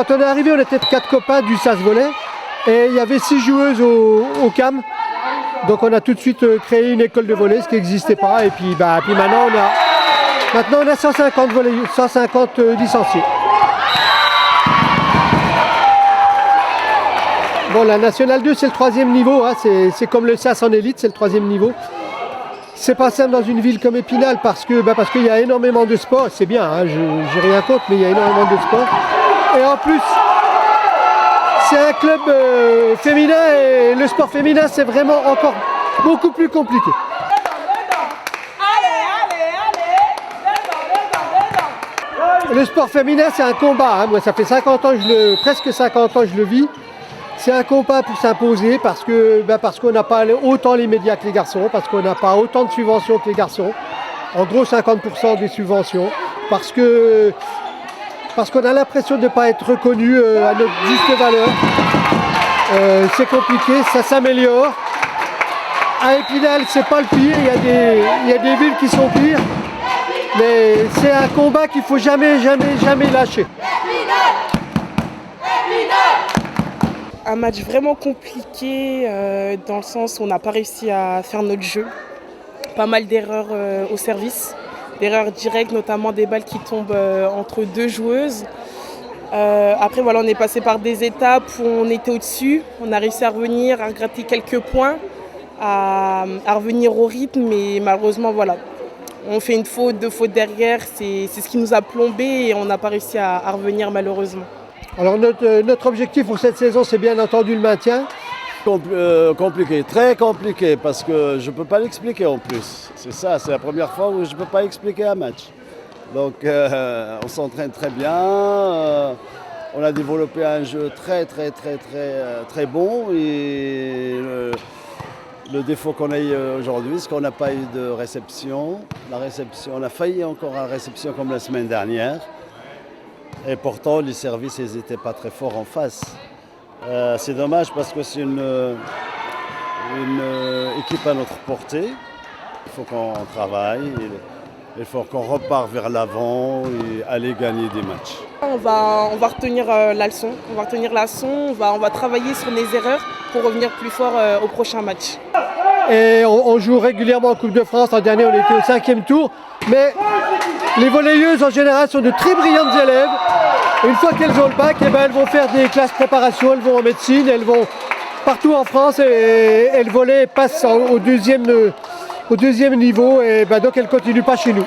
Quand on est arrivé, on était 4 copains du SAS Volley et il y avait 6 joueuses au CAM. Donc on a tout de suite créé une école de volley, ce qui n'existait pas. Et puis, maintenant on a 150 licenciés. Bon, la Nationale 2, c'est le 3e niveau. Hein, c'est comme le SAS en élite, c'est le 3e niveau. C'est pas simple dans une ville comme Épinal parce qu'il y a énormément de sport. C'est bien, hein, j'ai rien contre, mais il y a énormément de sport. Et en plus, c'est un club féminin et le sport féminin, c'est vraiment encore beaucoup plus compliqué. Le sport féminin, c'est un combat. Hein. Moi, ça fait presque 50 ans que je le vis. C'est un combat pour s'imposer parce qu'on n'a pas autant les médias que les garçons, parce qu'on n'a pas autant de subventions que les garçons. En gros, 50% des subventions. Parce qu'on a l'impression de ne pas être reconnu à notre juste valeur. C'est compliqué, ça s'améliore. À Épinal, c'est pas le pire, il y a des villes qui sont pires. Mais c'est un combat qu'il ne faut jamais lâcher. Un match vraiment compliqué dans le sens où on n'a pas réussi à faire notre jeu. Pas mal d'erreurs au service, d'erreurs directes, notamment des balles qui tombent entre 2 joueuses. Après, voilà, on est passé par des étapes où on était au-dessus. On a réussi à revenir, à gratter quelques points, à revenir au rythme. Mais malheureusement, voilà, on fait une faute, 2 fautes derrière. C'est ce qui nous a plombé et on n'a pas réussi à revenir malheureusement. Alors notre objectif pour cette saison, c'est bien entendu le maintien. Compliqué, très compliqué, parce que je ne peux pas l'expliquer en plus. C'est ça, c'est la première fois où je ne peux pas expliquer un match. Donc on s'entraîne très bien, on a développé un jeu très bon. Et le défaut qu'on a eu aujourd'hui, c'est qu'on n'a pas eu de réception. On a failli encore à la réception comme la semaine dernière. Et pourtant, les services n'étaient pas très forts en face. C'est dommage parce que c'est une équipe à notre portée. Il faut qu'on travaille, il faut qu'on repart vers l'avant et aller gagner des matchs. On va retenir la leçon, on va travailler sur les erreurs pour revenir plus fort au prochain match. Et on joue régulièrement en Coupe de France. L'an dernier, on était au 5e tour. Mais les volleyeuses, en général, sont de très brillantes élèves. Une fois qu'elles ont le bac, elles vont faire des classes préparation, elles vont en médecine, elles vont partout en France et le volley passe au deuxième niveau. Et donc, elles ne continuent pas chez nous.